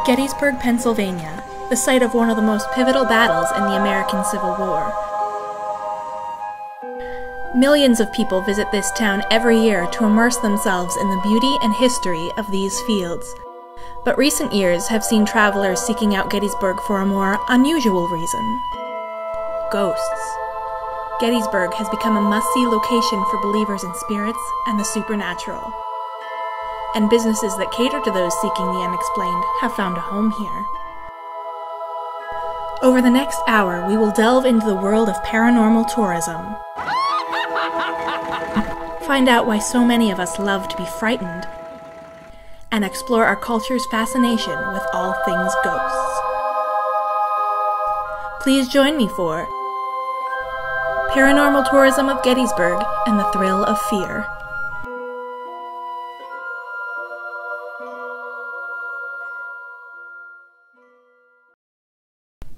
Gettysburg, Pennsylvania, the site of one of the most pivotal battles in the American Civil War. Millions of people visit this town every year to immerse themselves in the beauty and history of these fields. But recent years have seen travelers seeking out Gettysburg for a more unusual reason: ghosts. Gettysburg has become a must-see location for believers in spirits and the supernatural. And businesses that cater to those seeking the unexplained have found a home here. Over the next hour, we will delve into the world of paranormal tourism. Find out why so many of us love to be frightened, and explore our culture's fascination with all things ghosts. Please join me for Paranormal Tourism of Gettysburg and the Thrill of Fear.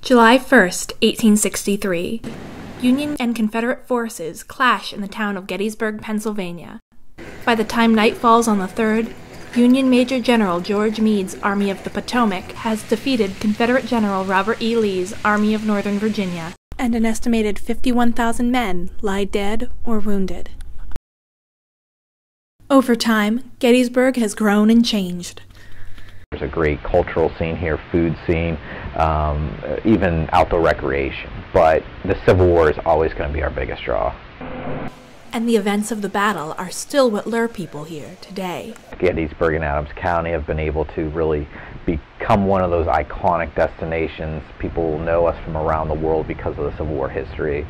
July 1st, 1863. Union and Confederate forces clash in the town of Gettysburg, Pennsylvania. By the time night falls on the 3rd, Union Major General George Meade's Army of the Potomac has defeated Confederate General Robert E. Lee's Army of Northern Virginia, and an estimated 51,000 men lie dead or wounded. Over time, Gettysburg has grown and changed. There's a great cultural scene here, food scene, even outdoor recreation. But the Civil War is always going to be our biggest draw. And the events of the battle are still what lure people here today. Gettysburg and Adams County have been able to really become one of those iconic destinations. People will know us from around the world because of the Civil War history.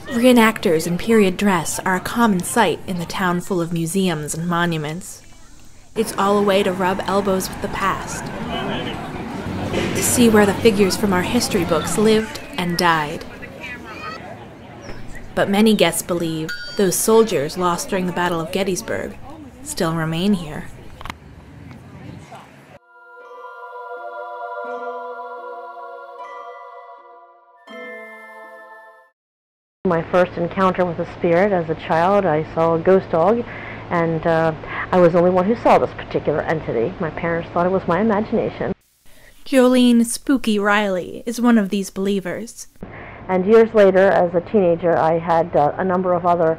Reenactors in period dress are a common sight in the town full of museums and monuments. It's all a way to rub elbows with the past, to see where the figures from our history books lived and died. But many guests believe those soldiers lost during the Battle of Gettysburg still remain here. My first encounter with a spirit as a child, I saw a ghost dog, and I was the only one who saw this particular entity. My parents thought it was my imagination. Jolene Spooky Riley is one of these believers. And years later, as a teenager, I had a number of other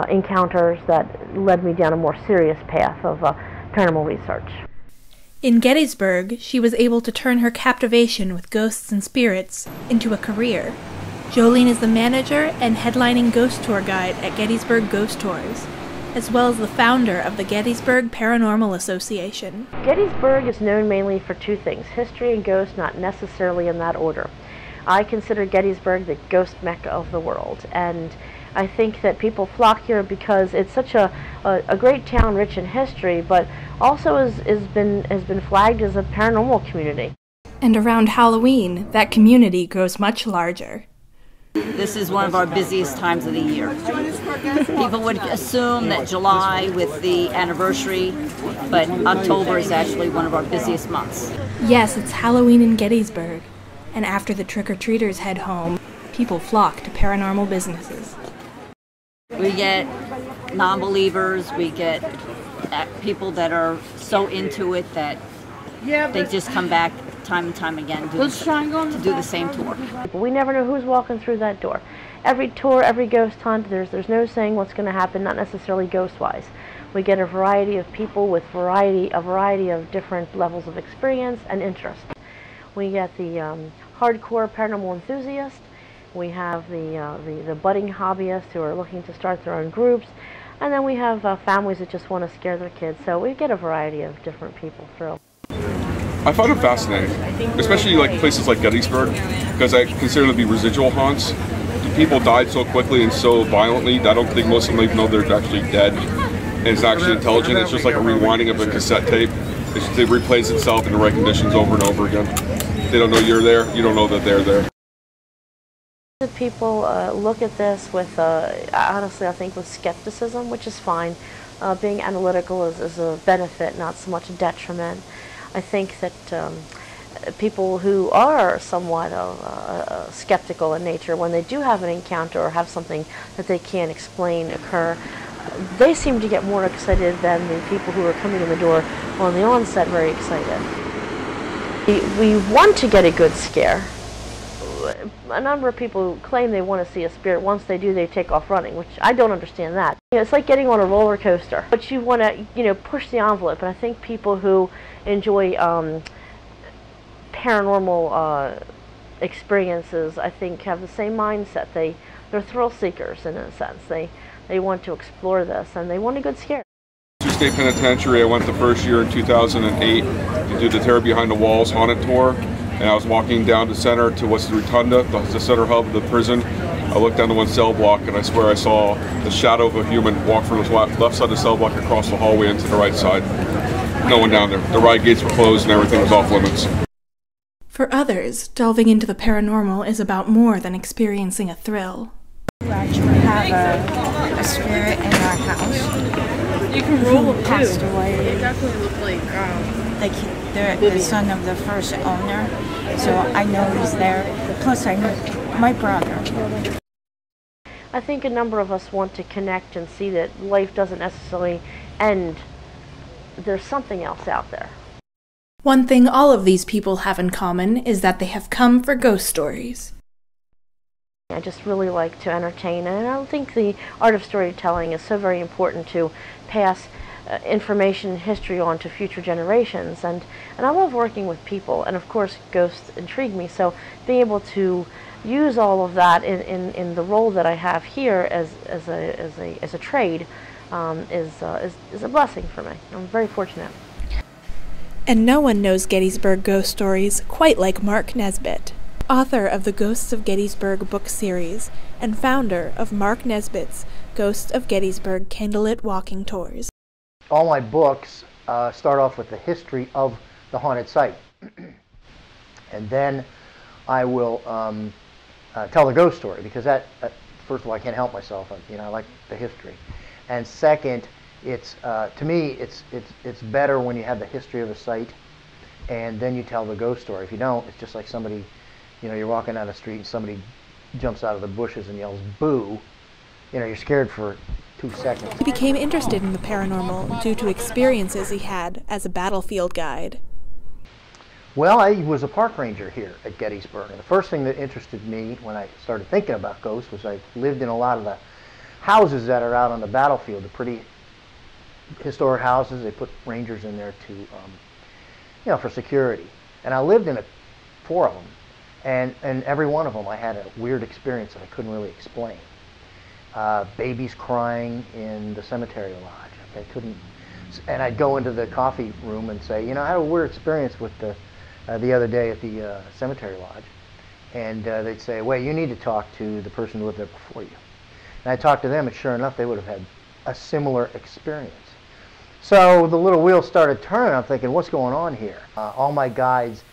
encounters that led me down a more serious path of paranormal research. In Gettysburg, she was able to turn her captivation with ghosts and spirits into a career. Jolene is the manager and headlining ghost tour guide at Gettysburg Ghost Tours, as well as the founder of the Gettysburg Paranormal Association. Gettysburg is known mainly for two things: history and ghosts, not necessarily in that order. I consider Gettysburg the ghost mecca of the world, and I think that people flock here because it's such a great town rich in history, but also has been flagged as a paranormal community. And around Halloween, that community grows much larger. This is one of our busiest times of the year. People would assume that July with the anniversary, but October is actually one of our busiest months. Yes, it's Halloween in Gettysburg, and after the trick-or-treaters head home, people flock to paranormal businesses. We get non-believers, we get people that are so into it that they just come back time and time again to do the same tour. We never know who's walking through that door. Every tour, every ghost hunt, there's no saying what's going to happen, not necessarily ghost-wise. We get a variety of people with a variety of different levels of experience and interest. We get the hardcore paranormal enthusiast. We have the budding hobbyists who are looking to start their own groups. And then we have families that just want to scare their kids. So we get a variety of different people through. I find it fascinating, especially like places like Gettysburg, because I consider them to be residual haunts. The people died so quickly and so violently that I don't think most of them even know they're actually dead. And it's actually intelligent. It's just like a rewinding of a cassette tape. It replays itself in the right conditions over and over again. They don't know you're there. You don't know that they're there. People look at this with, honestly, I think with skepticism, which is fine. Being analytical is a benefit, not so much a detriment. I think that people who are somewhat skeptical in nature, when they do have an encounter or have something that they can't explain occur, they seem to get more excited than the people who are coming in the door on the onset very excited. We want to get a good scare. A number of people claim they want to see a spirit. Once they do, they take off running, which I don't understand that. You know, it's like getting on a roller coaster, but you want to, you know, push the envelope. And I think people who enjoy paranormal experiences, I think, have the same mindset. They're thrill seekers in a sense. They want to explore this, and they want a good scare. State Penitentiary, I went the first year in 2008 to do the Terror Behind the Walls haunted tour. And I was walking down the center to what's the rotunda, the center hub of the prison. I looked down to one cell block, and I swear I saw the shadow of a human walk from the left side of the cell block across the hallway into the right side. No one down there. The riot gates were closed and everything was off limits. For others, delving into the paranormal is about more than experiencing a thrill. We actually have a spirit in our house. You can roll him passed away. They definitely look like the son of the first owner, so I know he's there. Plus, I know my brother. I think a number of us want to connect and see that life doesn't necessarily end. There's something else out there. One thing all of these people have in common is that they have come for ghost stories. I just really like to entertain, and I think the art of storytelling is so very important to pass information and history on to future generations, and I love working with people, and of course ghosts intrigue me, so being able to use all of that in the role that I have here as a trade is a blessing for me. I'm very fortunate. And no one knows Gettysburg ghost stories quite like Mark Nesbitt, author of the Ghosts of Gettysburg book series and founder of Mark Nesbitt's Ghosts of Gettysburg candlelit walking tours. All my books start off with the history of the haunted site, and then I will tell the ghost story, because that first of all, I can't help myself. I like the history, and second, it's to me it's better when you have the history of the site, and then you tell the ghost story. If you don't, it's just like somebody, you're walking down the street and somebody jumps out of the bushes and yells "boo." You're scared for 2 seconds. He became interested in the paranormal due to experiences he had as a battlefield guide. Well, I was a park ranger here at Gettysburg, and the first thing that interested me when I started thinking about ghosts was I lived in a lot of the houses that are out on the battlefield, the pretty historic houses. They put rangers in there to, for security. And I lived in 4 of them, and every one of them I had a weird experience that I couldn't really explain. Babies crying in the cemetery lodge. They couldn't, and I'd go into the coffee room and say, I had a weird experience with the other day at the cemetery lodge, and they'd say, well, you need to talk to the person who lived there before you. And I talked to them, and sure enough, they would have had a similar experience. So the little wheel started turning. I'm thinking, what's going on here? All my guides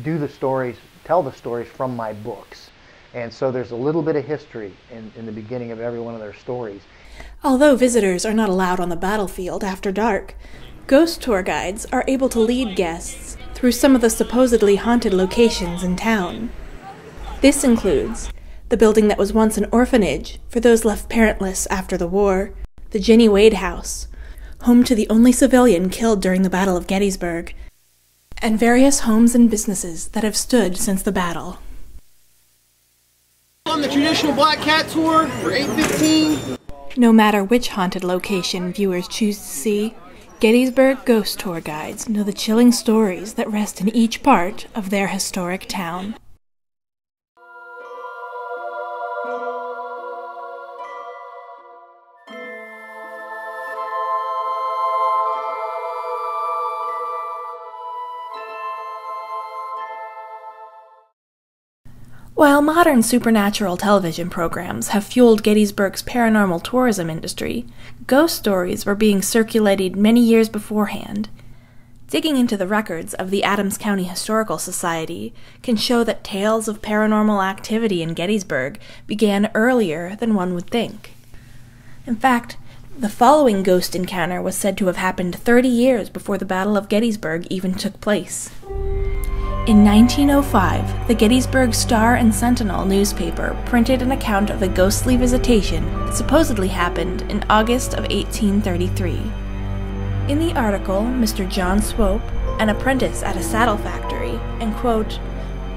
do the stories, tell the stories from my books. And so there's a little bit of history in the beginning of every one of their stories. Although visitors are not allowed on the battlefield after dark, ghost tour guides are able to lead guests through some of the supposedly haunted locations in town. This includes the building that was once an orphanage for those left parentless after the war, the Jenny Wade House, home to the only civilian killed during the Battle of Gettysburg, and various homes and businesses that have stood since the battle. On the traditional Black Cat tour for 8:15. No matter which haunted location viewers choose to see, Gettysburg ghost tour guides know the chilling stories that rest in each part of their historic town. While modern supernatural television programs have fueled Gettysburg's paranormal tourism industry, ghost stories were being circulated many years beforehand. Digging into the records of the Adams County Historical Society can show that tales of paranormal activity in Gettysburg began earlier than one would think. In fact, the following ghost encounter was said to have happened 30 years before the Battle of Gettysburg even took place. In 1905, the Gettysburg Star and Sentinel newspaper printed an account of a ghostly visitation that supposedly happened in August of 1833. In the article, Mr. John Swope, an apprentice at a saddle factory, and, quote,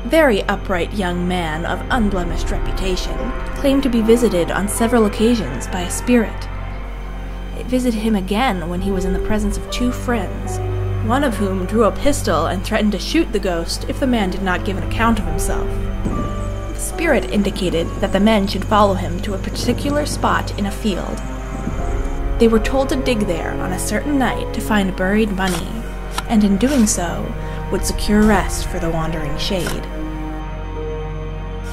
very upright young man of unblemished reputation, claimed to be visited on several occasions by a spirit. It visited him again when he was in the presence of 2 friends, one of whom drew a pistol and threatened to shoot the ghost if the man did not give an account of himself. The spirit indicated that the men should follow him to a particular spot in a field. They were told to dig there on a certain night to find buried money, and in doing so, would secure rest for the wandering shade.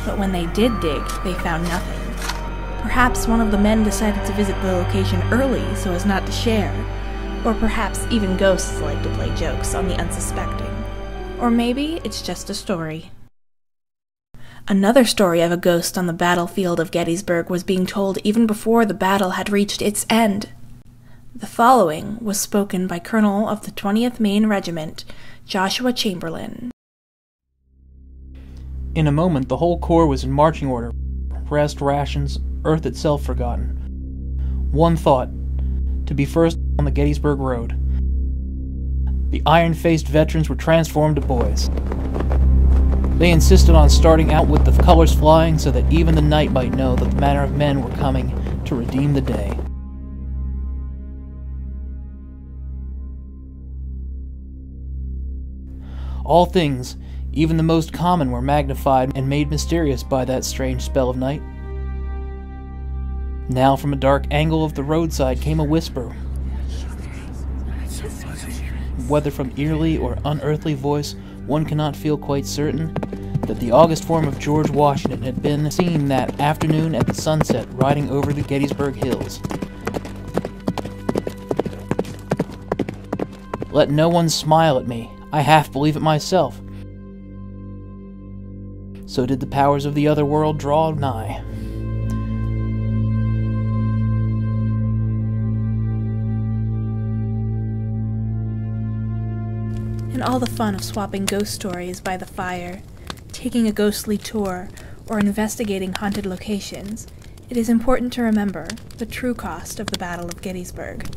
But when they did dig, they found nothing. Perhaps one of the men decided to visit the location early so as not to share, or perhaps even ghosts like to play jokes on the unsuspecting. Or maybe it's just a story. Another story of a ghost on the battlefield of Gettysburg was being told even before the battle had reached its end. The following was spoken by Colonel of the 20th Maine Regiment, Joshua Chamberlain. In a moment, the whole corps was in marching order. Rest, rations, earth itself forgotten. One thought, to be first on the Gettysburg Road. The iron-faced veterans were transformed to boys. They insisted on starting out with the colors flying so that even the night might know that the manner of men were coming to redeem the day. All things, even the most common, were magnified and made mysterious by that strange spell of night. Now from a dark angle of the roadside came a whisper. Whether from eerily or unearthly voice, one cannot feel quite certain that the august form of George Washington had been seen that afternoon at the sunset riding over the Gettysburg hills. Let no one smile at me. I half believe it myself. So did the powers of the other world draw nigh. And all the fun of swapping ghost stories by the fire, taking a ghostly tour, or investigating haunted locations, it is important to remember the true cost of the Battle of Gettysburg.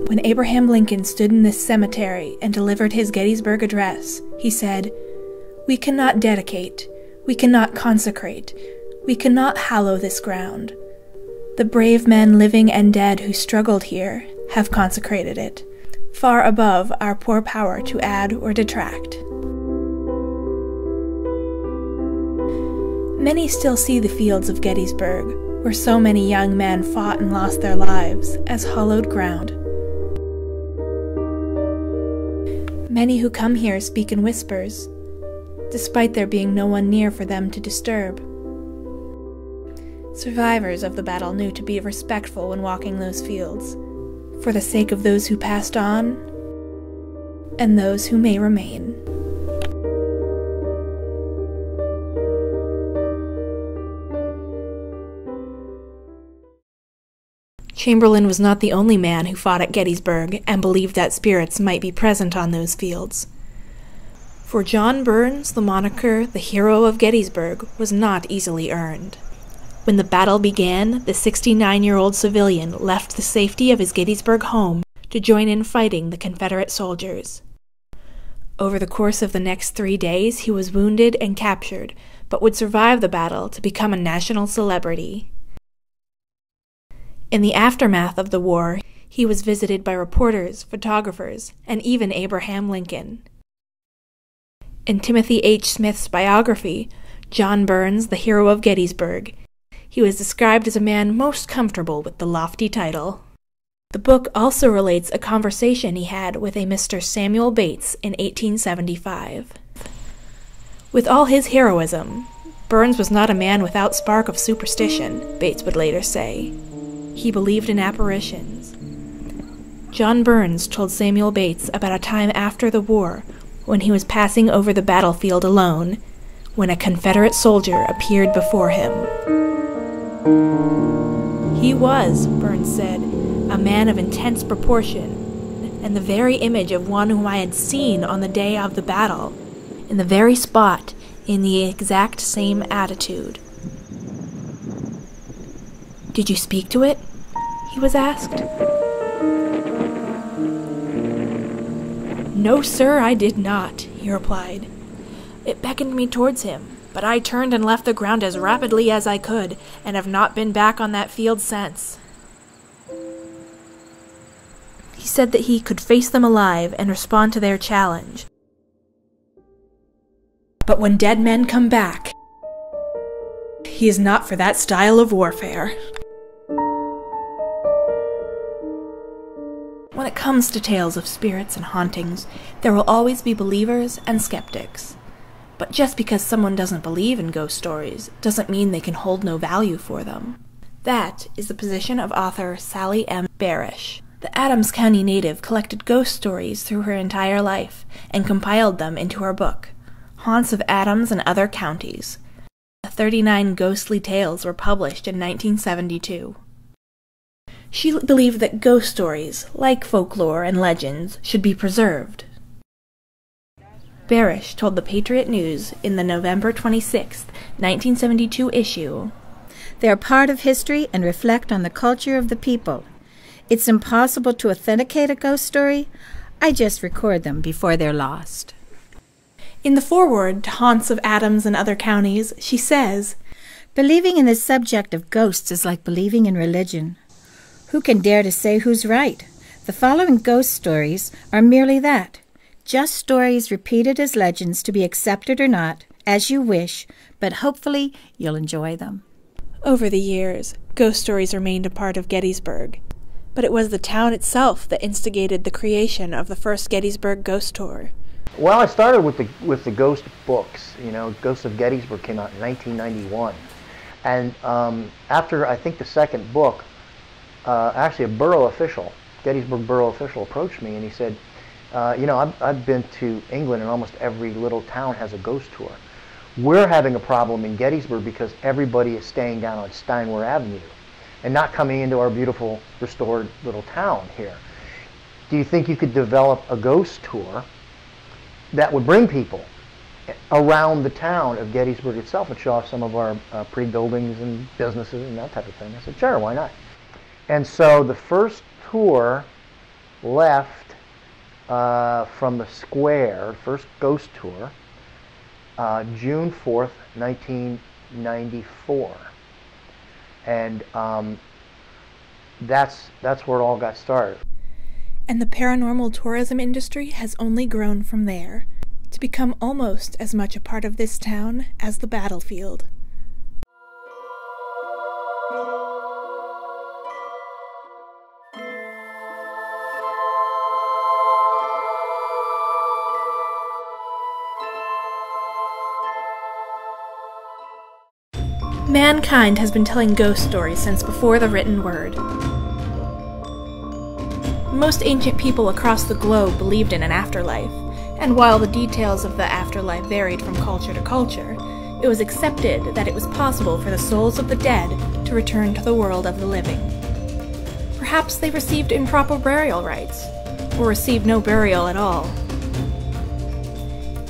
When Abraham Lincoln stood in this cemetery and delivered his Gettysburg Address, he said, "We cannot dedicate, we cannot consecrate, we cannot hallow this ground. The brave men living and dead who struggled here have consecrated it, far above our poor power to add or detract." Many still see the fields of Gettysburg, where so many young men fought and lost their lives, as hallowed ground. Many who come here speak in whispers, despite there being no one near for them to disturb. Survivors of the battle knew to be respectful when walking those fields, for the sake of those who passed on, and those who may remain. Chamberlain was not the only man who fought at Gettysburg and believed that spirits might be present on those fields. For John Burns, the moniker, the hero of Gettysburg, was not easily earned. When the battle began, the 69-year-old civilian left the safety of his Gettysburg home to join in fighting the Confederate soldiers. Over the course of the next 3 days, he was wounded and captured, but would survive the battle to become a national celebrity. In the aftermath of the war, he was visited by reporters, photographers, and even Abraham Lincoln. In Timothy H. Smith's biography, John Burns, the Hero of Gettysburg, he was described as a man most comfortable with the lofty title. The book also relates a conversation he had with a Mr. Samuel Bates in 1875. With all his heroism, Burns was not a man without spark of superstition, Bates would later say. He believed in apparitions. John Burns told Samuel Bates about a time after the war when he was passing over the battlefield alone, when a Confederate soldier appeared before him. He was, Burns said, a man of intense proportion, and the very image of one whom I had seen on the day of the battle, in the very spot, in the exact same attitude. "Did you speak to it?" he was asked. "No, sir, I did not," he replied. "It beckoned me towards him, but I turned and left the ground as rapidly as I could, and have not been back on that field since." He said that he could face them alive and respond to their challenge. But when dead men come back, he is not for that style of warfare. When it comes to tales of spirits and hauntings, there will always be believers and skeptics. But just because someone doesn't believe in ghost stories doesn't mean they can hold no value for them. That is the position of author Sally M. Barish. The Adams County native collected ghost stories through her entire life and compiled them into her book, Haunts of Adams and Other Counties. 39 ghostly tales were published in 1972. She believed that ghost stories, like folklore and legends, should be preserved. Barish told the Patriot News in the November 26, 1972 issue, "They are part of history and reflect on the culture of the people. It's impossible to authenticate a ghost story. I just record them before they're lost." In the foreword to Haunts of Adams and Other Counties, she says, "Believing in the subject of ghosts is like believing in religion. Who can dare to say who's right? The following ghost stories are merely that, just stories repeated as legends to be accepted or not, as you wish, but hopefully you'll enjoy them." Over the years, ghost stories remained a part of Gettysburg, but it was the town itself that instigated the creation of the first Gettysburg Ghost Tour. Well, I started with the ghost books. You know, Ghosts of Gettysburg came out in 1991. And after, I think, the second book, actually a borough official, Gettysburg borough official, approached me and he said, you know, I've been to England and almost every little town has a ghost tour. We're having a problem in Gettysburg because everybody is staying down on Steinway Avenue and not coming into our beautiful restored little town here. Do you think you could develop a ghost tour that would bring people around the town of Gettysburg itself and show off some of our pretty buildings and businesses and that type of thing? I said, sure, why not? And so the first tour left from the square, first ghost tour, June 4th, 1994. And that's where it all got started. And the paranormal tourism industry has only grown from there, to become almost as much a part of this town as the battlefield. Mankind has been telling ghost stories since before the written word. Most ancient people across the globe believed in an afterlife, and while the details of the afterlife varied from culture to culture, it was accepted that it was possible for the souls of the dead to return to the world of the living. Perhaps they received improper burial rites, or received no burial at all.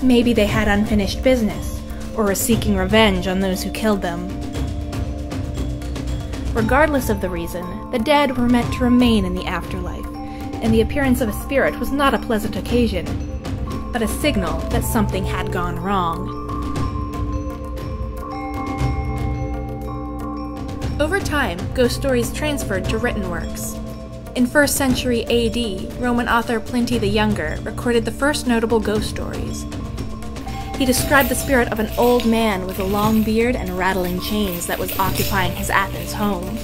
Maybe they had unfinished business, or were seeking revenge on those who killed them. Regardless of the reason, the dead were meant to remain in the afterlife, and the appearance of a spirit was not a pleasant occasion, but a signal that something had gone wrong. Over time, ghost stories transferred to written works. In 1st century AD, Roman author Plinty the Younger recorded the first notable ghost stories. He described the spirit of an old man with a long beard and rattling chains that was occupying his Athens home.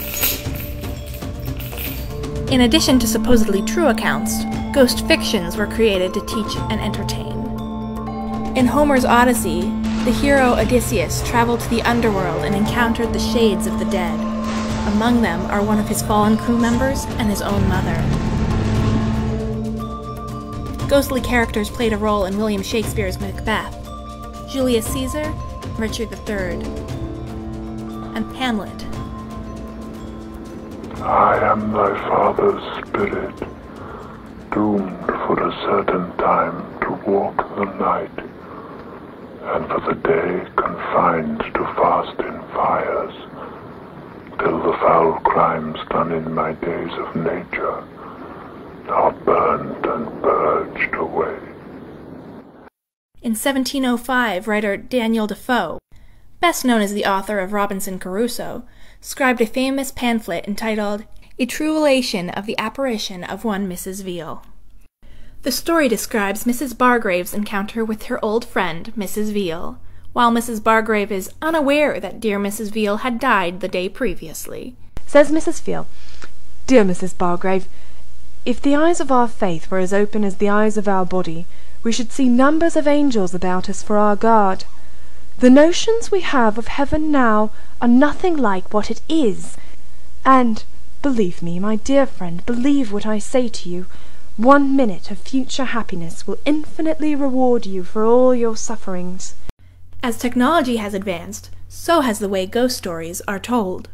In addition to supposedly true accounts, ghost fictions were created to teach and entertain. In Homer's Odyssey, the hero Odysseus traveled to the underworld and encountered the shades of the dead. Among them are one of his fallen crew members and his own mother. Ghostly characters played a role in William Shakespeare's Macbeth. Julius Caesar, Richard III, and Hamlet. I am thy father's spirit, doomed for a certain time to walk the night, and for the day confined to fast in fires, till the foul crimes done in my days of nature are burned and purged away. In 1705, writer Daniel Defoe, best known as the author of Robinson Crusoe, scribed a famous pamphlet entitled A True Relation of the Apparition of One Mrs. Veal. The story describes Mrs. Bargrave's encounter with her old friend, Mrs. Veal, while Mrs. Bargrave is unaware that dear Mrs. Veal had died the day previously. Says Mrs. Veal, "Dear Mrs. Bargrave, if the eyes of our faith were as open as the eyes of our body, we should see numbers of angels about us for our guard. The notions we have of heaven now are nothing like what it is. And, believe me, my dear friend, believe what I say to you, 1 minute of future happiness will infinitely reward you for all your sufferings." As technology has advanced, so has the way ghost stories are told.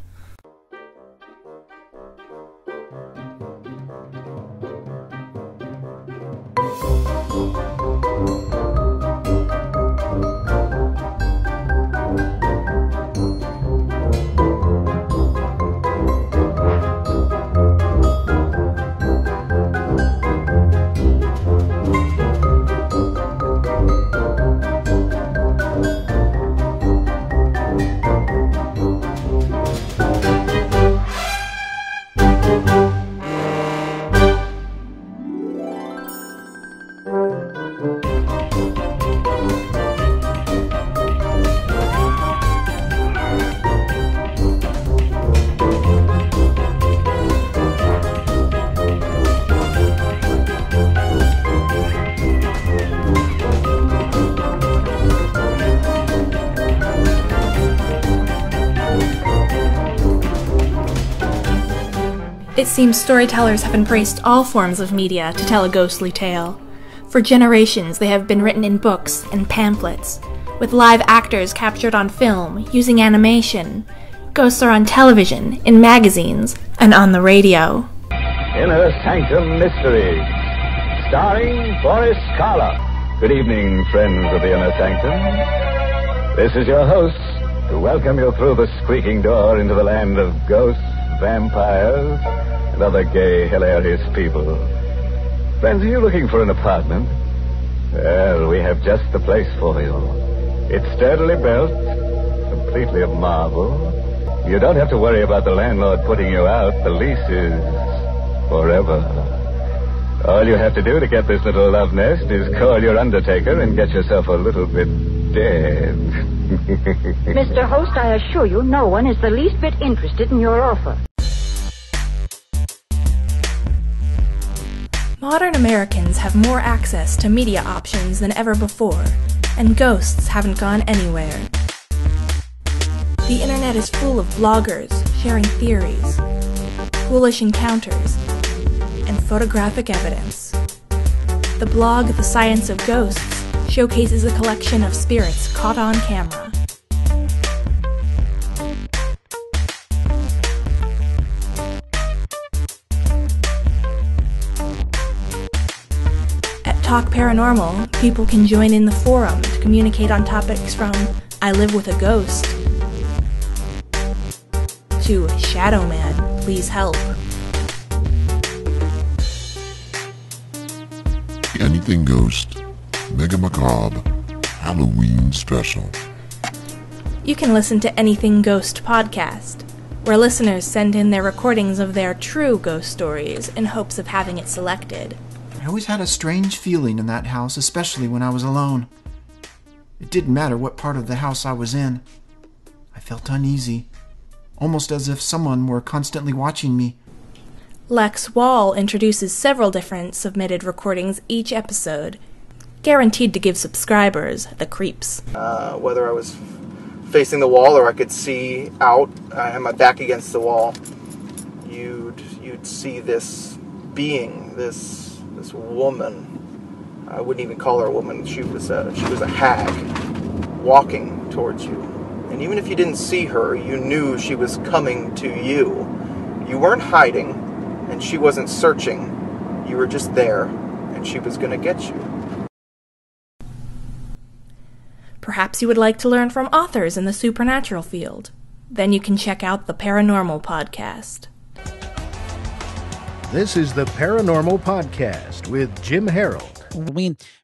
It seems storytellers have embraced all forms of media to tell a ghostly tale. For generations, they have been written in books and pamphlets, with live actors captured on film using animation. Ghosts are on television, in magazines, and on the radio. Inner Sanctum Mysteries, starring Boris Karloff. Good evening, friends of the Inner Sanctum. This is your host to welcome you through the squeaking door into the land of ghosts, vampires, and other gay, hilarious people. Friends, are you looking for an apartment? Well, we have just the place for you. It's sturdily built, completely of marble. You don't have to worry about the landlord putting you out. The lease is forever. All you have to do to get this little love nest is call your undertaker and get yourself a little bit dead. Mr. Host, I assure you no one is the least bit interested in your offer. Modern Americans have more access to media options than ever before, and ghosts haven't gone anywhere. The internet is full of bloggers sharing theories, foolish encounters, and photographic evidence. The blog The Science of Ghosts showcases a collection of spirits caught on camera. At Talk Paranormal, people can join in the forum to communicate on topics from I live with a ghost to Shadow Man, please help. Anything Ghost, Mega Macabre, Halloween Special. You can listen to Anything Ghost podcast, where listeners send in their recordings of their true ghost stories in hopes of having it selected. I always had a strange feeling in that house, especially when I was alone. It didn't matter what part of the house I was in. I felt uneasy, almost as if someone were constantly watching me. Lex Wall introduces several different submitted recordings each episode, guaranteed to give subscribers the creeps. Whether I was facing the wall or I could see out, I had my back against the wall, you'd see this being, this woman. I wouldn't even call her a woman. She was a hag walking towards you. And even if you didn't see her, you knew she was coming to you. You weren't hiding, and she wasn't searching. You were just there, and she was going to get you. Perhaps you would like to learn from authors in the supernatural field. Then you can check out the Paranormal Podcast. This is the Paranormal Podcast with Jim Harold.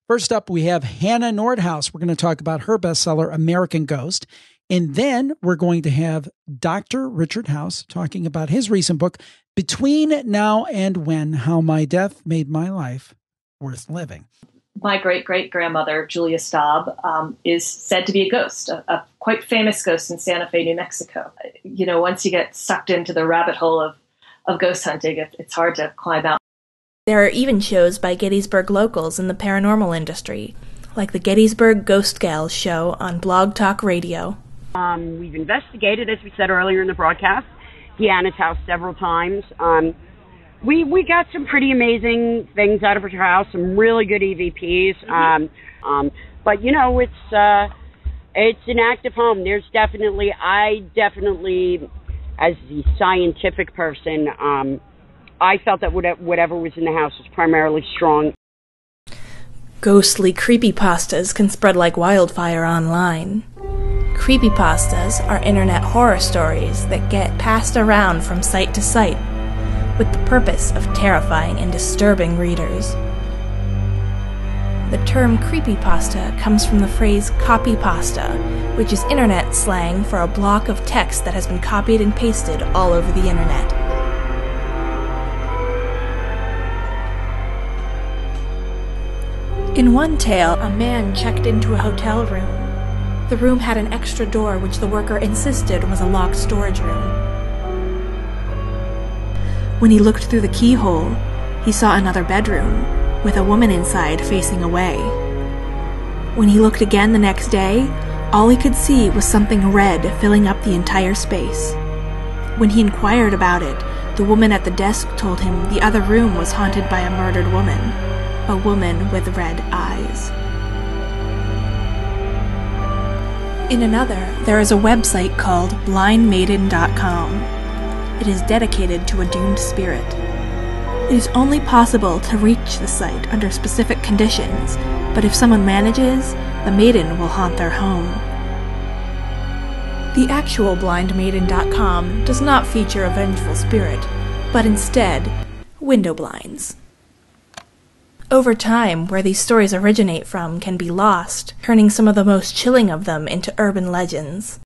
First up, we have Hannah Nordhaus. We're going to talk about her bestseller, American Ghost. And then we're going to have Dr. Richard House talking about his recent book, Between Now and When, How My Death Made My Life Worth Living. My great-great-grandmother, Julia Staub, is said to be a ghost, a quite famous ghost in Santa Fe, New Mexico. You know, once you get sucked into the rabbit hole of ghost hunting, it's hard to climb out. There are even shows by Gettysburg locals in the paranormal industry, like the Gettysburg Ghost Gals show on Blog Talk Radio. We've investigated, as we said earlier in the broadcast, Deanna's house several times. We got some pretty amazing things out of her house, some really good EVPs. But you know, it's an active home. I definitely, as the scientific person, I felt that whatever was in the house was primarily strong. Ghostly creepypastas can spread like wildfire online. Creepypastas are internet horror stories that get passed around from site to site, with the purpose of terrifying and disturbing readers. The term creepypasta comes from the phrase copypasta, which is internet slang for a block of text that has been copied and pasted all over the internet. In one tale, a man checked into a hotel room. The room had an extra door which the worker insisted was a locked storage room. When he looked through the keyhole, he saw another bedroom, with a woman inside facing away. When he looked again the next day, all he could see was something red filling up the entire space. When he inquired about it, the woman at the desk told him the other room was haunted by a murdered woman, a woman with red eyes. In another, there is a website called blindmaiden.com. It is dedicated to a doomed spirit. It is only possible to reach the site under specific conditions, but if someone manages, the maiden will haunt their home. The actual blindmaiden.com does not feature a vengeful spirit, but instead, window blinds. Over time, where these stories originate from can be lost, turning some of the most chilling of them into urban legends.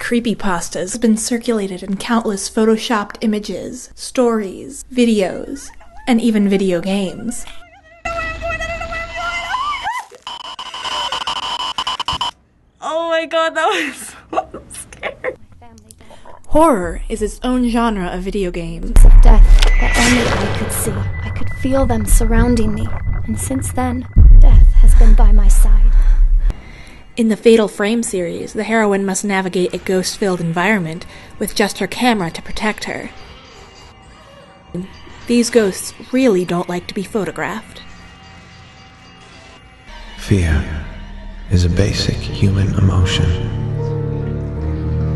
Creepypastas have been circulated in countless photoshopped images, stories, videos, and even video games. Oh my god, that was so scary. Horror is its own genre of video games. Of death that only I could see. I could feel them surrounding me, and since then, death has been by my side. In the Fatal Frame series, the heroine must navigate a ghost-filled environment with just her camera to protect her. These ghosts really don't like to be photographed. Fear is a basic human emotion.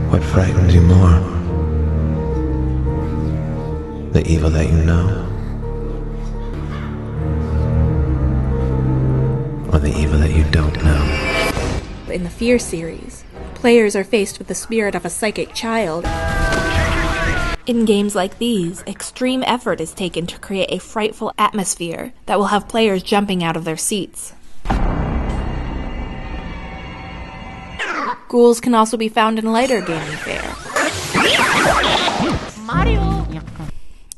What frightens you more? The evil that you know? Or the evil that you don't know? In the Fear series, players are faced with the spirit of a psychic child. In games like these, extreme effort is taken to create a frightful atmosphere that will have players jumping out of their seats. Ghouls can also be found in lighter gaming fare. Mario!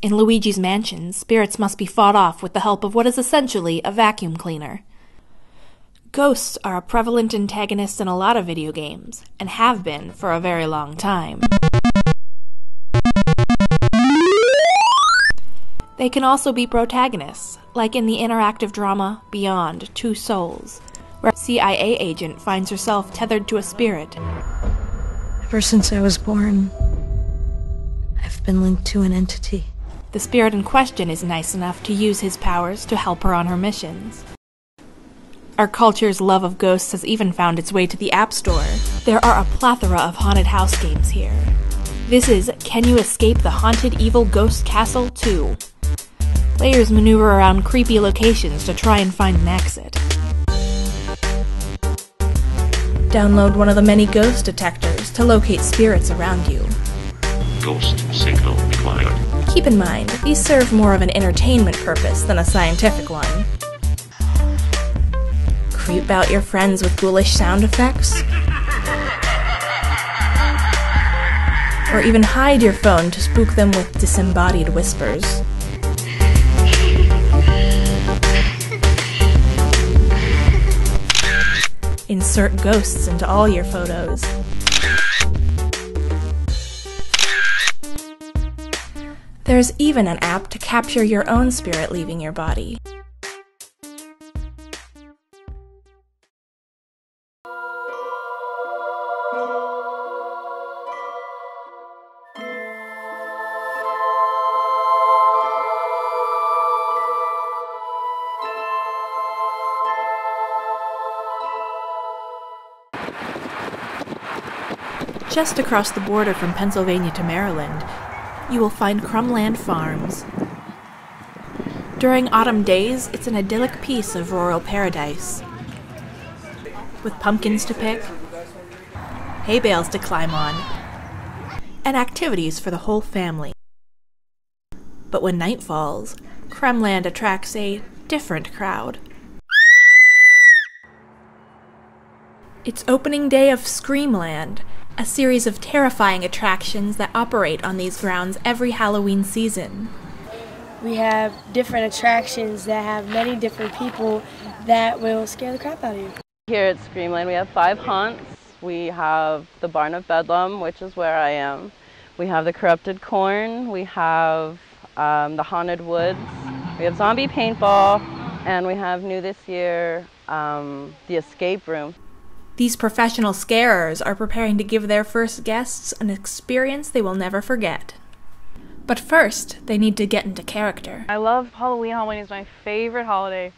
In Luigi's Mansion, spirits must be fought off with the help of what is essentially a vacuum cleaner. Ghosts are a prevalent antagonist in a lot of video games, and have been for a very long time. They can also be protagonists, like in the interactive drama Beyond Two Souls, where a CIA agent finds herself tethered to a spirit. Ever since I was born, I've been linked to an entity. The spirit in question is nice enough to use his powers to help her on her missions. Our culture's love of ghosts has even found its way to the App Store. There are a plethora of haunted house games here. This is Can You Escape the Haunted Evil Ghost Castle 2. Players maneuver around creepy locations to try and find an exit. Download one of the many ghost detectors to locate spirits around you. Ghost signal required. Keep in mind, these serve more of an entertainment purpose than a scientific one. Creep out your friends with ghoulish sound effects? Or even hide your phone to spook them with disembodied whispers. Insert ghosts into all your photos. There's even an app to capture your own spirit leaving your body. Just across the border from Pennsylvania to Maryland, you will find Crumland Farms. During autumn days, it's an idyllic piece of rural paradise. With pumpkins to pick, hay bales to climb on, and activities for the whole family. But when night falls, Crumland attracts a different crowd. It's opening day of Screamland, a series of terrifying attractions that operate on these grounds every Halloween season. We have different attractions that have many different people that will scare the crap out of you. Here at Screamland we have 5 haunts. We have the Barn of Bedlam, which is where I am. We have the Corrupted Corn. We have the Haunted Woods. We have Zombie Paintball. And we have new this year, the Escape Room. These professional scarers are preparing to give their first guests an experience they will never forget. But first, they need to get into character. I love Halloween. Halloween is my favorite holiday.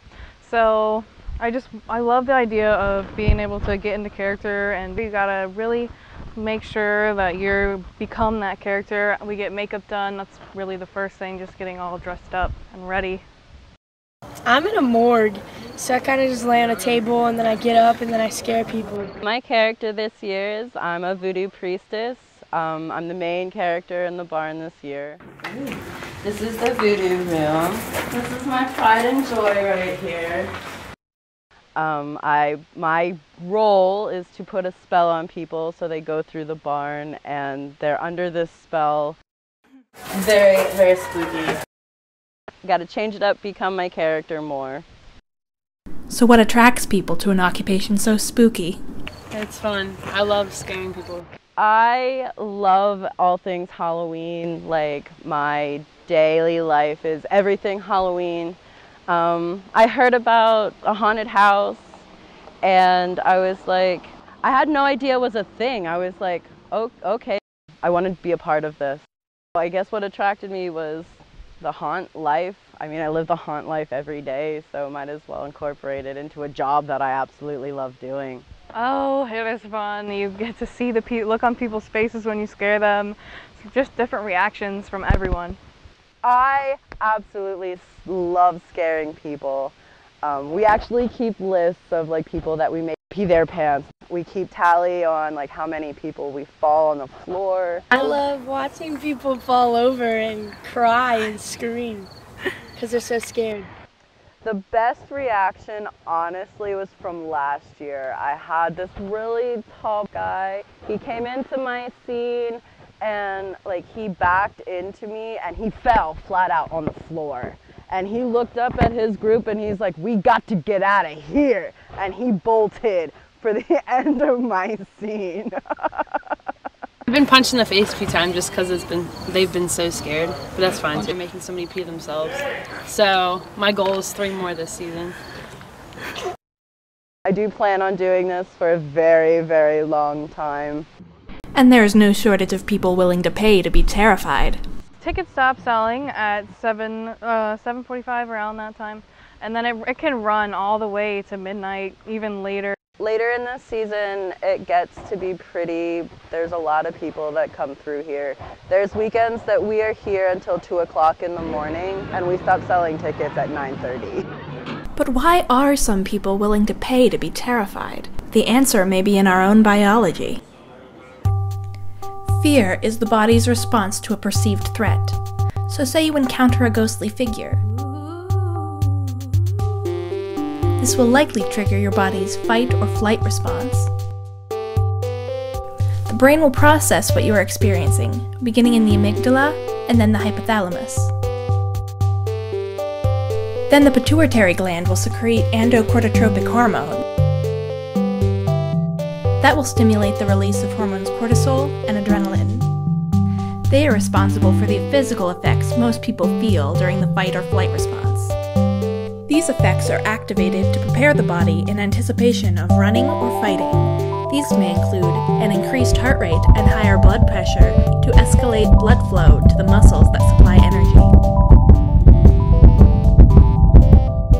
So I love the idea of being able to get into character, and you gotta really make sure that you become that character. We get makeup done. That's really the first thing, just getting all dressed up and ready. I'm in a morgue, so I kind of just lay on a table and then I get up and then I scare people. My character this year is I'm a voodoo priestess. I'm the main character in the barn this year. This is the voodoo room. This is my pride and joy right here. My role is to put a spell on people so they go through the barn and they're under this spell. Very, very spooky. Got to change it up, become my character more. So what attracts people to an occupation so spooky? It's fun. I love scaring people. I love all things Halloween. Like, my daily life is everything Halloween. I heard about a haunted house and I was like, I had no idea it was a thing. I was like, oh, okay, I wanted to be a part of this. I guess what attracted me was the haunt life. I mean, I live the haunt life every day, so might as well incorporate it into a job that I absolutely love doing. Oh, it is fun. You get to see the look on people's faces when you scare them. It's just different reactions from everyone. I absolutely love scaring people. We actually keep lists of like people that we make pee their pants. We keep tally on like how many people we fall on the floor. I love watching people fall over and cry and scream because they're so scared. The best reaction, honestly, was from last year. I had this really tall guy. He came into my scene and like he backed into me and he fell flat out on the floor. And he looked up at his group and he's like, we got to get out of here. And he bolted for the end of my scene. I've been punched in the face a few times just because they've been so scared, but that's fine. They're making somebody pee themselves. So my goal is 3 more this season. I do plan on doing this for a very, very long time. And there's no shortage of people willing to pay to be terrified. Tickets stop selling at 7:45 around that time. and then it can run all the way to midnight, even later. Later in the season, it gets to be pretty. There's a lot of people that come through here. There's weekends that we are here until 2 o'clock in the morning, and we stop selling tickets at 9:30. But why are some people willing to pay to be terrified? The answer may be in our own biology. Fear is the body's response to a perceived threat. So say you encounter a ghostly figure. This will likely trigger your body's fight or flight response. The brain will process what you are experiencing, beginning in the amygdala and then the hypothalamus. Then the pituitary gland will secrete endocorticotropic hormone. That will stimulate the release of hormones cortisol and adrenaline. They are responsible for the physical effects most people feel during the fight or flight response. These effects are activated to prepare the body in anticipation of running or fighting. These may include an increased heart rate and higher blood pressure to escalate blood flow to the muscles that supply energy.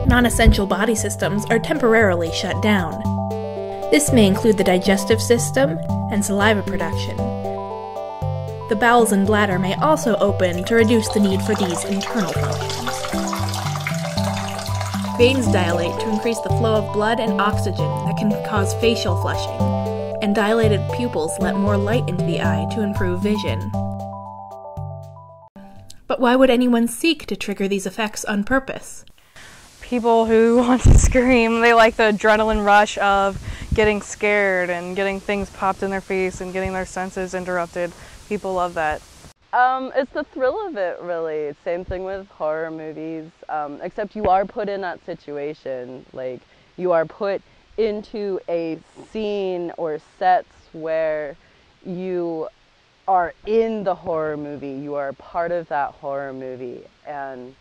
Non-essential body systems are temporarily shut down. This may include the digestive system and saliva production. The bowels and bladder may also open to reduce the need for these internal functions. Veins dilate to increase the flow of blood and oxygen that can cause facial flushing, and dilated pupils let more light into the eye to improve vision. But why would anyone seek to trigger these effects on purpose? People who want to scream, they like the adrenaline rush of getting scared and getting things popped in their face and getting their senses interrupted. People love that. It's the thrill of it, really. Same thing with horror movies, except you are put in that situation. Like, you are put into a scene or sets where you are in the horror movie. You are part of that horror movie, and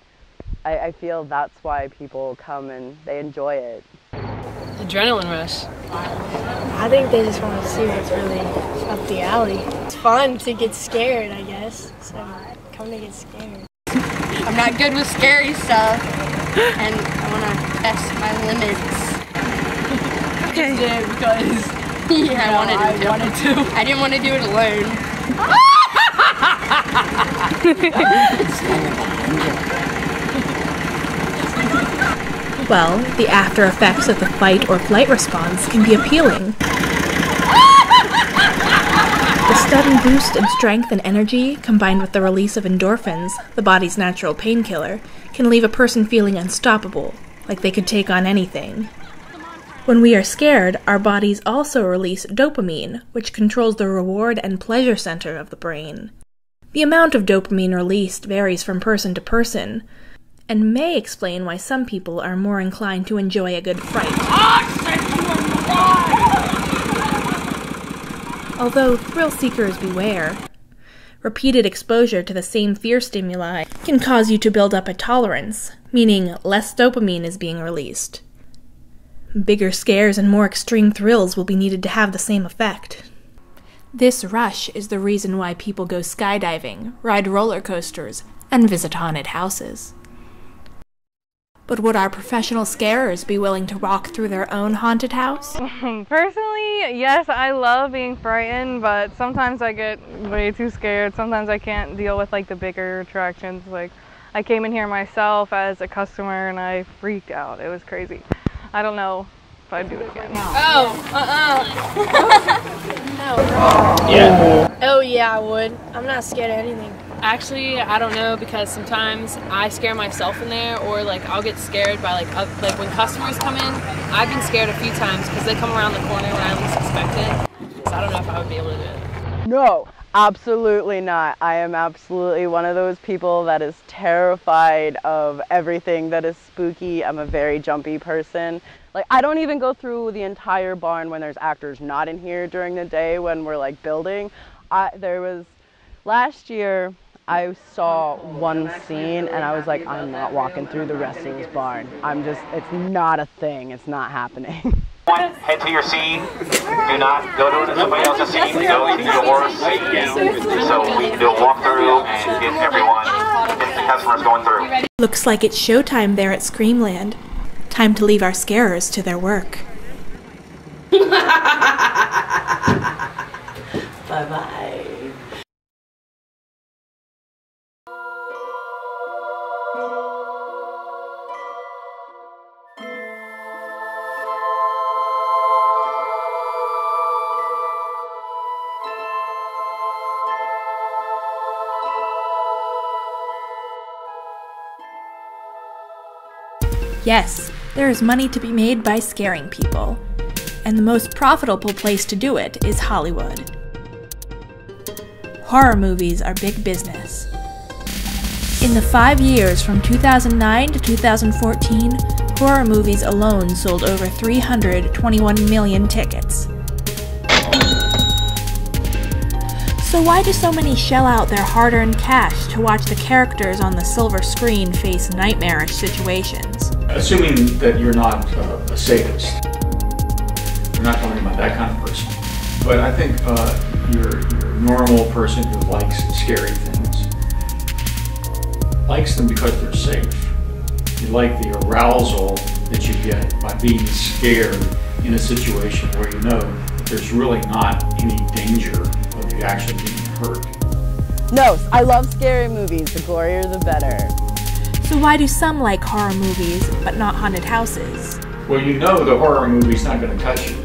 I feel that's why people come and they enjoy it. Adrenaline rush. I think they just want to see what's really up the alley. It's fun to get scared, I guess, so come to get scared. I'm not good with scary stuff, and I want to test my limits. Okay. Because yeah, I wanted to. I didn't want to do it alone. Well, the after effects of the fight or flight response can be appealing. The sudden boost in strength and energy, combined with the release of endorphins, the body's natural painkiller, can leave a person feeling unstoppable, like they could take on anything. When we are scared, our bodies also release dopamine, which controls the reward and pleasure center of the brain. The amount of dopamine released varies from person to person, and may explain why some people are more inclined to enjoy a good fright. Although thrill seekers beware. Repeated exposure to the same fear stimuli can cause you to build up a tolerance, meaning less dopamine is being released. Bigger scares and more extreme thrills will be needed to have the same effect. This rush is the reason why people go skydiving, ride roller coasters, and visit haunted houses. But would our professional scarers be willing to walk through their own haunted house? Personally, yes, I love being frightened, but sometimes I get way too scared. Sometimes I can't deal with like the bigger attractions. Like, I came in here myself as a customer and I freaked out. It was crazy. I don't know if I'd do it again. Oh, no. Yeah. Oh yeah, I would. I'm not scared of anything. Actually, I don't know, because sometimes I scare myself in there, or like I'll get scared by like when customers come in. I've been scared a few times because they come around the corner when I least expect it. So I don't know if I would be able to do it. No, absolutely not. I am absolutely one of those people that is terrified of everything that is spooky. I'm a very jumpy person. Like, I don't even go through the entire barn when there's actors not in here during the day when we're like building. Last year, I saw one scene and I was like, I'm not walking through the rest of this barn. It's not a thing. It's not happening. Head to your scene. Do not go to somebody else's scene. Go to yours. So we can do a walkthrough and get everyone customers going through. Looks like it's showtime there at Screamland. Time to leave our scarers to their work. Bye-bye. Yes, there is money to be made by scaring people. And the most profitable place to do it is Hollywood. Horror movies are big business. In the 5 years from 2009 to 2014, horror movies alone sold over 321 million tickets. So why do so many shell out their hard-earned cash to watch the characters on the silver screen face nightmarish situations? Assuming that you're not a sadist. We're not talking about that kind of person. But I think you're a normal person who likes scary things. Likes them because they're safe. You like the arousal that you get by being scared in a situation where you know there's really not any danger of you actually being hurt. No, I love scary movies. The gorier the better. So why do some like horror movies, but not haunted houses? Well, you know the horror movie's not going to touch you.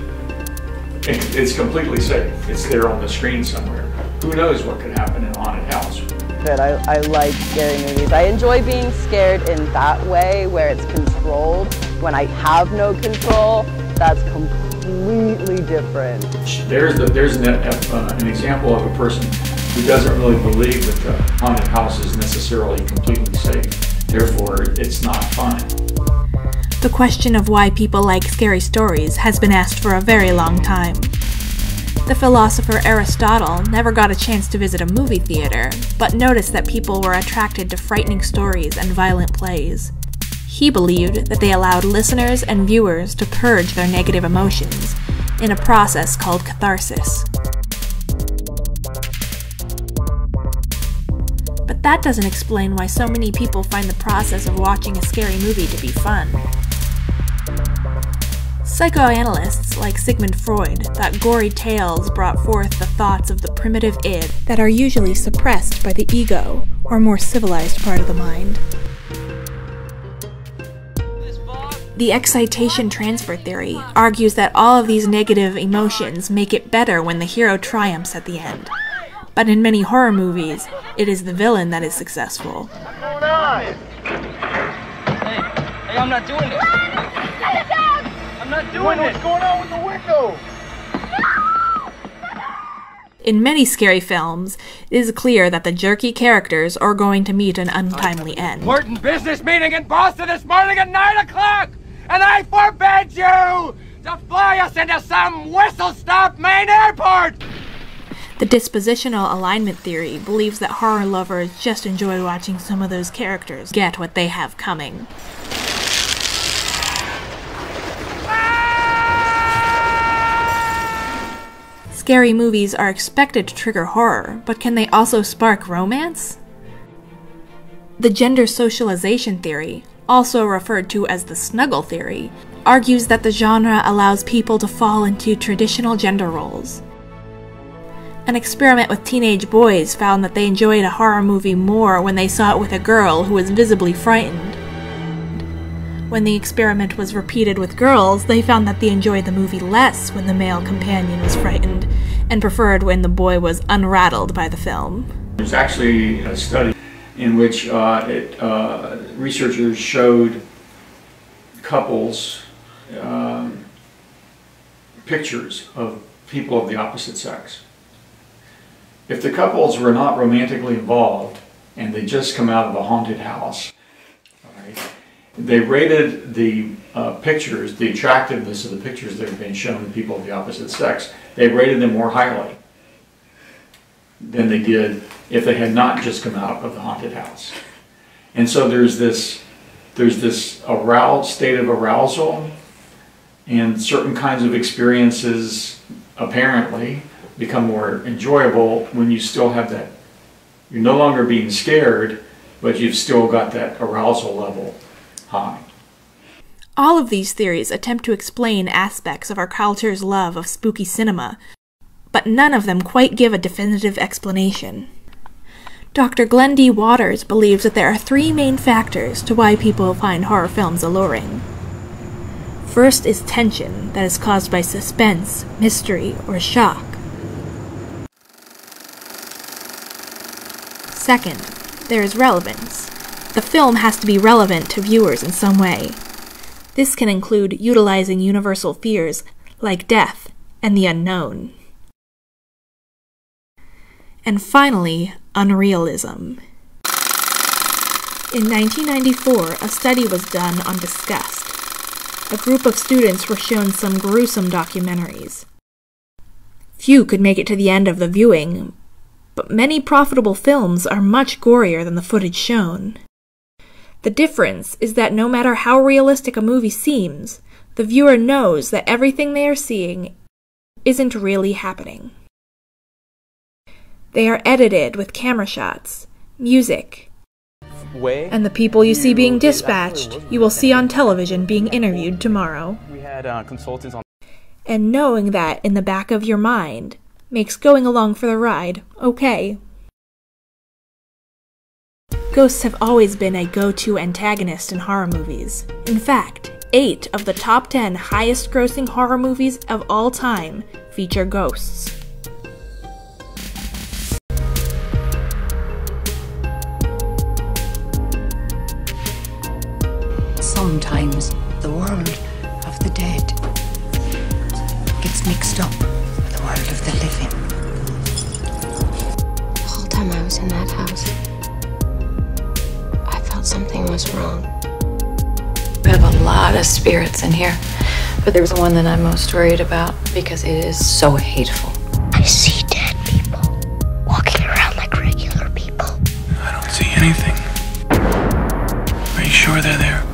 It's completely safe. It's there on the screen somewhere. Who knows what could happen in a haunted house? But I like scary movies. I enjoy being scared in that way, where it's controlled. When I have no control, that's completely different. There's an example of a person who doesn't really believe that the haunted house is necessarily completely safe. Therefore, it's not fun. The question of why people like scary stories has been asked for a very long time. The philosopher Aristotle never got a chance to visit a movie theater, but noticed that people were attracted to frightening stories and violent plays. He believed that they allowed listeners and viewers to purge their negative emotions in a process called catharsis. But that doesn't explain why so many people find the process of watching a scary movie to be fun. Psychoanalysts like Sigmund Freud thought gory tales brought forth the thoughts of the primitive id that are usually suppressed by the ego, or more civilized part of the mind. The excitation transfer theory argues that all of these negative emotions make it better when the hero triumphs at the end. But in many horror movies, it is the villain that is successful. What's going on? Hey, I'm not doing this. I'm not doing this. What's going on with the window? In many scary films, it is clear that the jerky characters are going to meet an untimely end. Important business meeting in Boston this morning at 9 o'clock, and I forbid you to fly us into some whistle-stop main airport! The dispositional alignment theory believes that horror lovers just enjoy watching some of those characters get what they have coming. Scary movies are expected to trigger horror, but can they also spark romance? The gender socialization theory, also referred to as the snuggle theory, argues that the genre allows people to fall into traditional gender roles. An experiment with teenage boys found that they enjoyed a horror movie more when they saw it with a girl who was visibly frightened. When the experiment was repeated with girls, they found that they enjoyed the movie less when the male companion was frightened, and preferred when the boy was unrattled by the film. There's actually a study in which researchers showed couples pictures of people of the opposite sex. If the couples were not romantically involved and they just come out of a haunted house, right, they rated the pictures, the attractiveness of the pictures that are being shown to people of the opposite sex, they rated them more highly than they did if they had not just come out of the haunted house. And so there's this state of arousal, and certain kinds of experiences apparently become more enjoyable when you still have that. You're no longer being scared, but you've still got that arousal level high. All of these theories attempt to explain aspects of our culture's love of spooky cinema, but none of them quite give a definitive explanation. Dr. Glenn D. Waters believes that there are three main factors to why people find horror films alluring. First is tension that is caused by suspense, mystery, or shock. Second, there is relevance. The film has to be relevant to viewers in some way. This can include utilizing universal fears like death and the unknown. And finally, unrealism. In 1994, a study was done on disgust. A group of students were shown some gruesome documentaries. Few could make it to the end of the viewing, but many profitable films are much gorier than the footage shown. The difference is that no matter how realistic a movie seems, the viewer knows that everything they are seeing isn't really happening. They are edited with camera shots, music, and the people you see being dispatched, you will see on television being interviewed tomorrow. We had consultants on. And knowing that in the back of your mind makes going along for the ride okay. Ghosts have always been a go-to antagonist in horror movies. In fact, 8 of the top 10 highest-grossing horror movies of all time feature ghosts. Sometimes the world of the dead gets mixed up with the world of the living. The whole time I was in that house, I felt something was wrong. We have a lot of spirits in here, but there's one that I'm most worried about because it is so hateful. I see dead people walking around like regular people. I don't see anything. Are you sure they're there?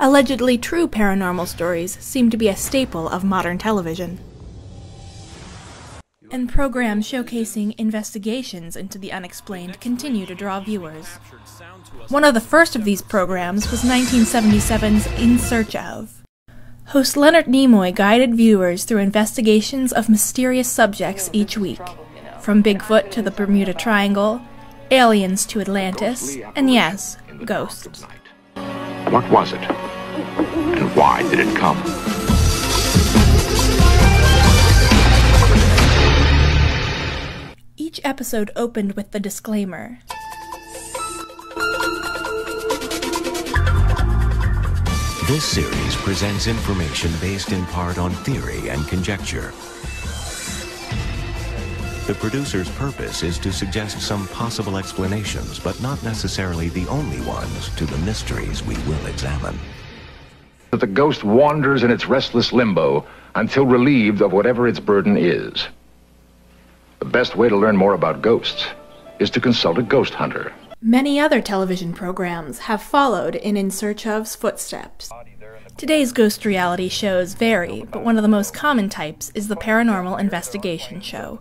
Allegedly true paranormal stories seem to be a staple of modern television. And programs showcasing investigations into the unexplained continue to draw viewers. One of the first of these programs was 1977's In Search Of. Host Leonard Nimoy guided viewers through investigations of mysterious subjects each week, from Bigfoot to the Bermuda Triangle, aliens to Atlantis, and yes, ghosts. What was it? And why did it come? Each episode opened with the disclaimer. This series presents information based in part on theory and conjecture. The producer's purpose is to suggest some possible explanations, but not necessarily the only ones, to the mysteries we will examine. That the ghost wanders in its restless limbo until relieved of whatever its burden is. The best way to learn more about ghosts is to consult a ghost hunter. Many other television programs have followed in Search Of's footsteps. Today's ghost reality shows vary, but one of the most common types is the paranormal investigation show.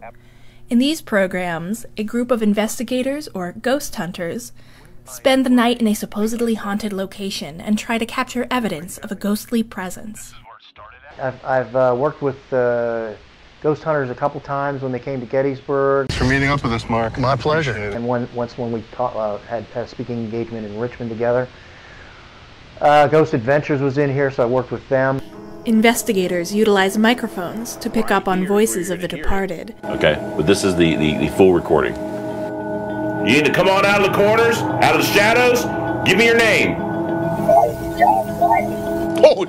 In these programs, a group of investigators, or ghost hunters, spend the night in a supposedly haunted location and try to capture evidence of a ghostly presence. I've worked with ghost hunters a couple times when they came to Gettysburg. Thanks for meeting up with us, Mark. My pleasure. And once when we had a speaking engagement in Richmond together. Ghost Adventures was in here, so I worked with them. Investigators utilize microphones to pick up on voices of the departed. Okay, but this is the full recording. You need to come on out of the corners, out of the shadows. Give me your name. Oh,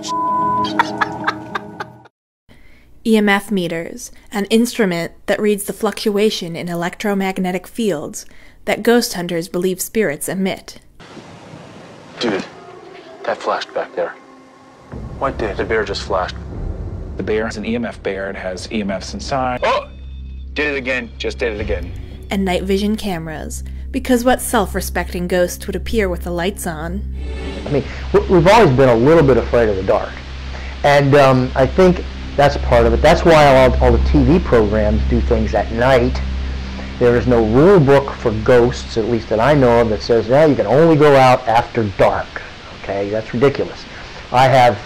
EMF meters, an instrument that reads the fluctuation in electromagnetic fields that ghost hunters believe spirits emit. Dude, that flashed back there. What did? The bear just flashed. The bear is an EMF bear. It has EMFs inside. Oh! Did it again. Just did it again. And night vision cameras, because what self-respecting ghost would appear with the lights on? I mean, we've always been a little bit afraid of the dark. And I think that's part of it. That's why all the TV programs do things at night. There is no rule book for ghosts, at least that I know of, that says, yeah, you can only go out after dark. Okay, that's ridiculous. I have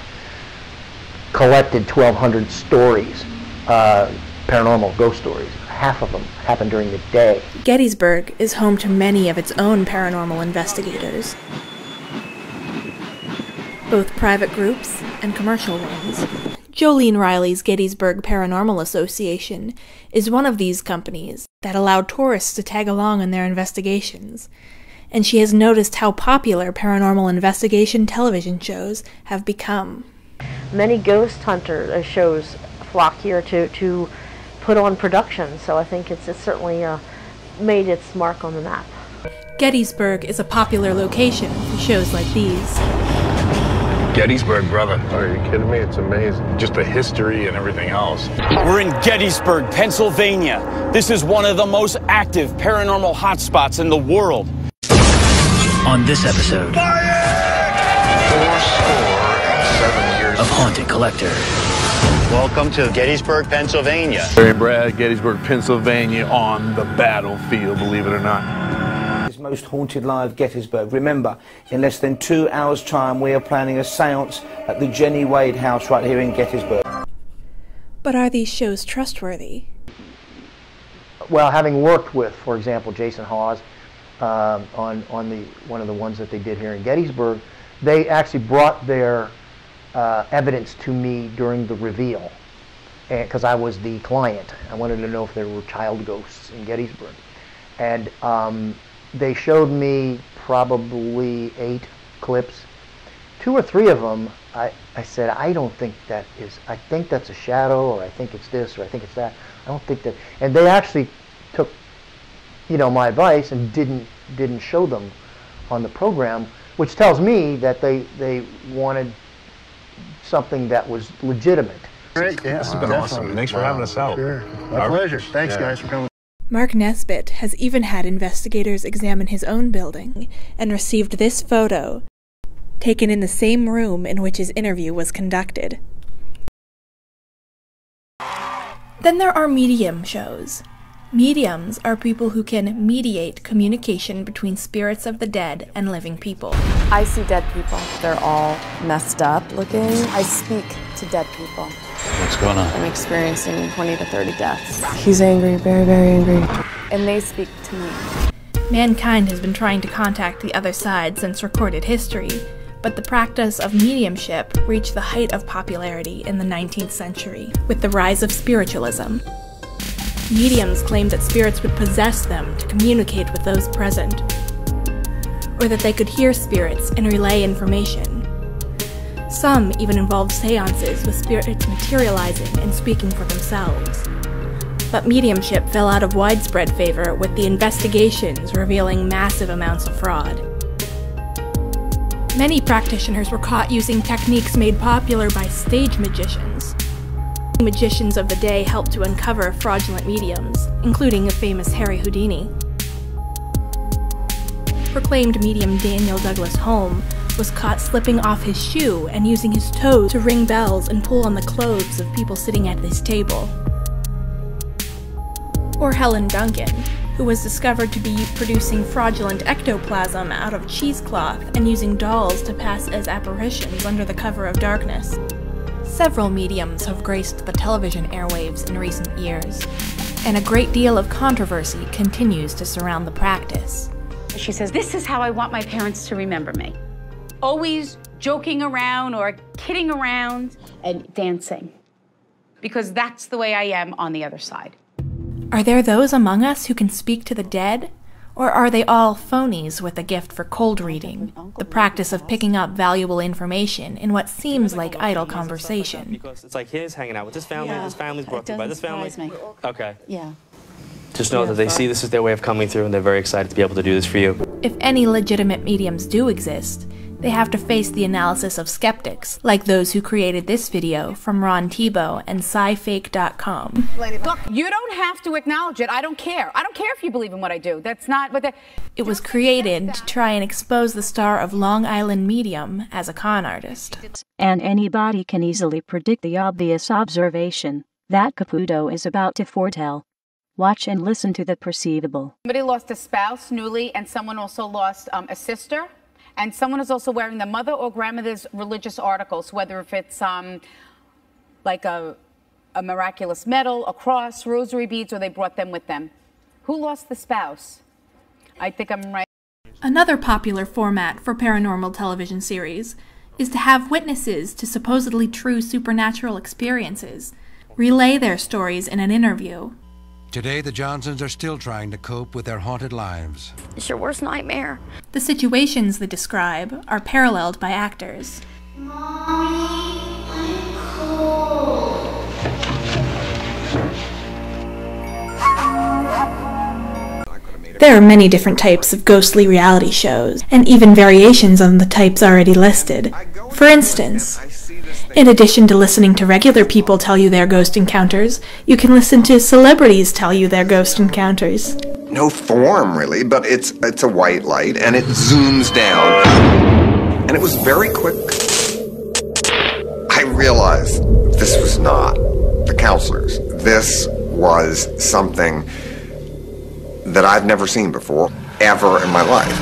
collected 1,200 stories, paranormal ghost stories. Half of them happen during the day. Gettysburg is home to many of its own paranormal investigators, both private groups and commercial ones. Jolene Riley's Gettysburg Paranormal Association is one of these companies that allow tourists to tag along in their investigations, and she has noticed how popular paranormal investigation television shows have become. Many ghost hunter shows flock here to put on production, so I think it's certainly made its mark on the map. Gettysburg is a popular location for shows like these. Gettysburg, brother. Are you kidding me? It's amazing. Just the history and everything else. We're in Gettysburg, Pennsylvania. This is one of the most active paranormal hotspots in the world. On this episode, 4 years of Haunted Collector. Welcome to Gettysburg, Pennsylvania. Barry and Brad, Gettysburg, Pennsylvania, on the battlefield, believe it or not. It's most haunted live Gettysburg. Remember, in less than 2 hours' time, we are planning a seance at the Jenny Wade house right here in Gettysburg. But are these shows trustworthy? Well, having worked with, for example, Jason Hawes on one of the ones that they did here in Gettysburg, they actually brought their evidence to me during the reveal, because I was the client. I wanted to know if there were child ghosts in Gettysburg, and they showed me probably 8 clips. 2 or 3 of them, I said, I don't think that is. I think that's a shadow, or I think it's this, or I think it's that. I don't think that. And they actually took, my advice and didn't show them on the program, which tells me that they wanted something that was legitimate. Great, yeah, this has been awesome. Thanks for having us out. Sure. My pleasure. Thanks, guys, for coming. Mark Nesbitt has even had investigators examine his own building and received this photo, taken in the same room in which his interview was conducted. Then there are medium shows. Mediums are people who can mediate communication between spirits of the dead and living people. I see dead people. They're all messed up looking. I speak to dead people. What's going on? I'm experiencing 20 to 30 deaths. He's angry, very, very angry. And they speak to me. Mankind has been trying to contact the other side since recorded history, but the practice of mediumship reached the height of popularity in the 19th century with the rise of spiritualism. Mediums claimed that spirits would possess them to communicate with those present, or that they could hear spirits and relay information. Some even involved seances with spirits materializing and speaking for themselves. But mediumship fell out of widespread favor with the investigations revealing massive amounts of fraud. Many practitioners were caught using techniques made popular by stage magicians. Magicians of the day helped to uncover fraudulent mediums, including the famous Harry Houdini. Proclaimed medium Daniel Douglas Home was caught slipping off his shoe and using his toes to ring bells and pull on the clothes of people sitting at his table. Or Helen Duncan, who was discovered to be producing fraudulent ectoplasm out of cheesecloth and using dolls to pass as apparitions under the cover of darkness. Several mediums have graced the television airwaves in recent years, and a great deal of controversy continues to surround the practice. She says, "This is how I want my parents to remember me. Always joking around or kidding around and dancing. Because that's the way I am on the other side." Are there those among us who can speak to the dead? Or are they all phonies with a gift for cold reading, the practice of picking up valuable information in what seems like idle conversation? Because it's like his hanging out with this family, this family's brought to by this family. Okay. Yeah. Just know that they see this as their way of coming through and they're very excited to be able to do this for you. If any legitimate mediums do exist, they have to face the analysis of skeptics, like those who created this video from Ron Tebow and SciFake.com. Look, you don't have to acknowledge it. I don't care. I don't care if you believe in what I do. That's not what It was created to try and expose the star of Long Island Medium as a con artist. And anybody can easily predict the obvious observation that Caputo is about to foretell. Watch and listen to the perceivable. Somebody lost a spouse newly, and someone also lost a sister. And someone is also wearing the mother or grandmother's religious articles, whether if it's like a miraculous medal, a cross, rosary beads, or they brought them with them. Who lost the spouse? I think I'm right. Another popular format for paranormal television series is to have witnesses to supposedly true supernatural experiences relay their stories in an interview. Today, the Johnsons are still trying to cope with their haunted lives. It's your worst nightmare. The situations they describe are paralleled by actors. Mommy, I'm cold. There are many different types of ghostly reality shows, and even variations on the types already listed. For instance, in addition to listening to regular people tell you their ghost encounters, you can listen to celebrities tell you their ghost encounters. No form, really, but it's a white light, and it zooms down. And it was very quick. I realized this was not the counselors. This was something that I've never seen before, ever in my life.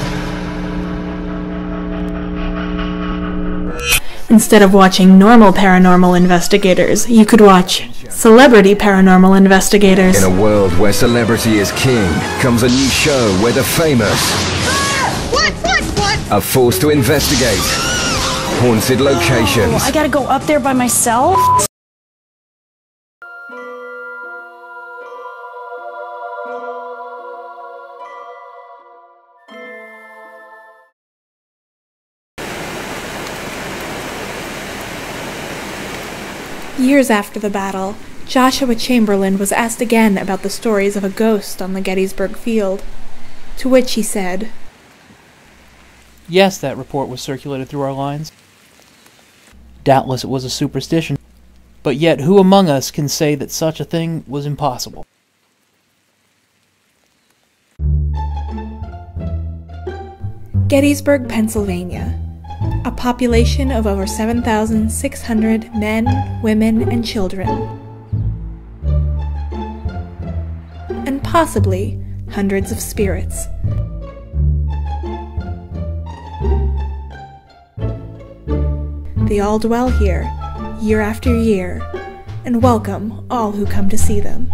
Instead of watching normal paranormal investigators, you could watch celebrity paranormal investigators. In a world where celebrity is king, comes a new show where the famous are forced to investigate haunted locations. I gotta go up there by myself? Years after the battle, Joshua Chamberlain was asked again about the stories of a ghost on the Gettysburg field, to which he said, "Yes, that report was circulated through our lines. Doubtless it was a superstition, but yet who among us can say that such a thing was impossible?" Gettysburg, Pennsylvania. A population of over 7,600 men, women, and children. And possibly hundreds of spirits. They all dwell here, year after year, and welcome all who come to see them.